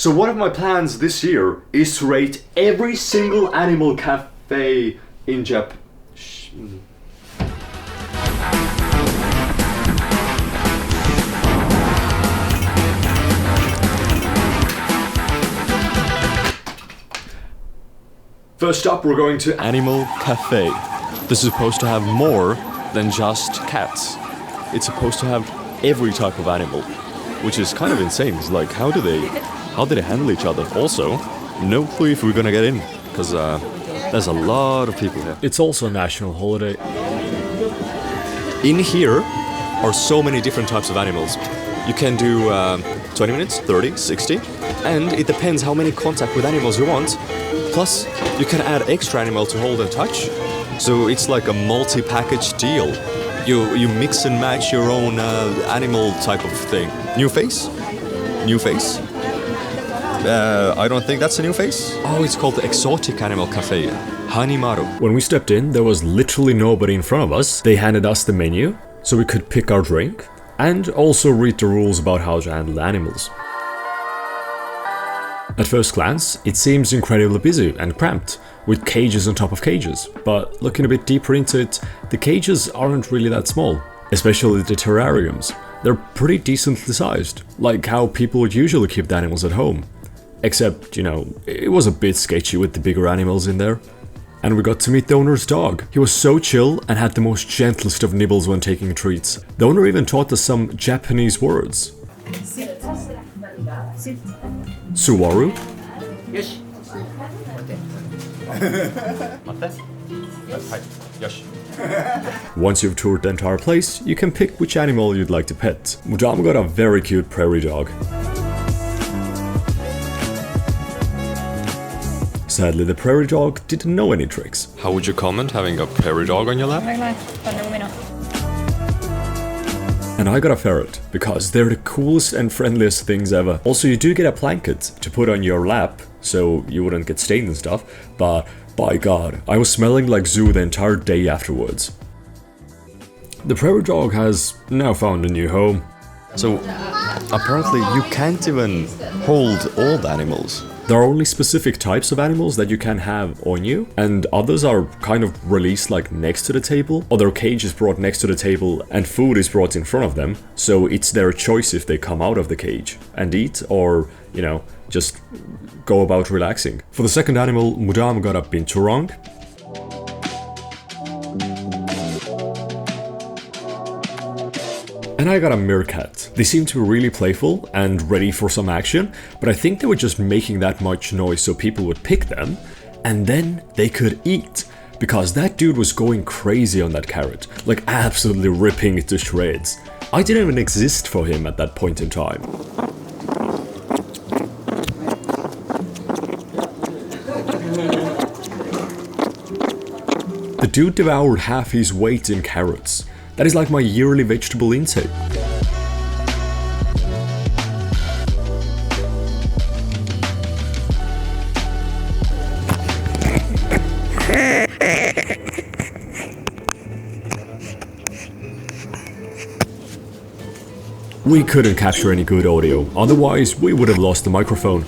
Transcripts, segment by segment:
So one of my plans this year is to rate every single animal cafe in Japan. First up, we're going to Animal Cafe. This is supposed to have more than just cats. It's supposed to have every type of animal, which is kind of insane. It's like, how do they handle each other? Also, no clue if we're gonna get in, because there's a lot of people here. It's also a national holiday. In here are so many different types of animals. You can do 20 minutes, 30, 60, and it depends how many contact with animals you want. Plus, you can add extra animal to hold and touch. So it's like a multi-package deal. You mix and match your own animal type of thing. New face? New face? I don't think that's a new face. Oh, it's called the Exotic Animal Cafe. Hanimaru. When we stepped in, there was literally nobody in front of us. They handed us the menu, so we could pick our drink, and also read the rules about how to handle animals. At first glance, it seems incredibly busy and cramped, with cages on top of cages, but looking a bit deeper into it, the cages aren't really that small, especially the terrariums. They're pretty decently sized, like how people would usually keep the animals at home. Except, you know, it was a bit sketchy with the bigger animals in there. And we got to meet the owner's dog. He was so chill and had the most gentlest of nibbles when taking treats. The owner even taught us some Japanese words. Suwaru. Once you've toured the entire place, you can pick which animal you'd like to pet. Mudan got a very cute prairie dog. Sadly, the prairie dog didn't know any tricks. How would you comment having a prairie dog on your lap? And I got a ferret, because they're the coolest and friendliest things ever. Also, you do get a blanket to put on your lap, so you wouldn't get stained and stuff, but by God, I was smelling like zoo the entire day afterwards. The prairie dog has now found a new home. So, apparently you can't even hold all the animals. There are only specific types of animals that you can have on you, and others are kind of released like next to the table, or their cage is brought next to the table and food is brought in front of them, so it's their choice if they come out of the cage and eat or, you know, just go about relaxing. For the second animal, Mudan got a binturong. And I got a meerkat. They seem to be really playful and ready for some action, but I think they were just making that much noise so people would pick them, and then they could eat. Because that dude was going crazy on that carrot, like absolutely ripping it to shreds. I didn't even exist for him at that point in time. The dude devoured half his weight in carrots. That is like my yearly vegetable intake. We couldn't capture any good audio, otherwise we would have lost the microphone.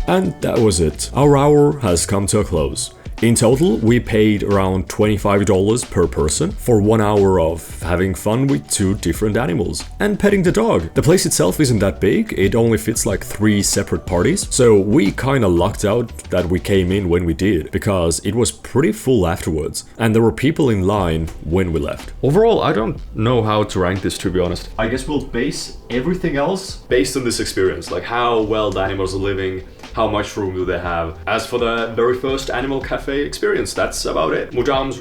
And that was it. Our hour has come to a close. In total, we paid around $25 per person for 1 hour of having fun with 2 different animals and petting the dog. The place itself isn't that big, it only fits like 3 separate parties, so we kinda lucked out that we came in when we did, because it was pretty full afterwards, and there were people in line when we left. Overall, I don't know how to rank this, to be honest. I guess we'll base everything else based on this experience, like how well the animals are living, how much room do they have. As for the very first Animal Cafe experience, that's about it. Mudan's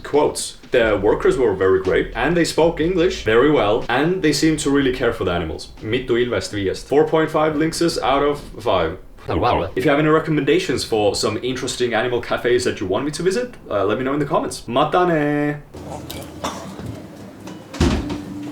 quotes. The workers were very great, and they spoke English very well, and they seemed to really care for the animals. Mitt och Ilvest viest. 4.5 linkses out of 5. Wow. If you have any recommendations for some interesting animal cafes that you want me to visit, let me know in the comments. Matane!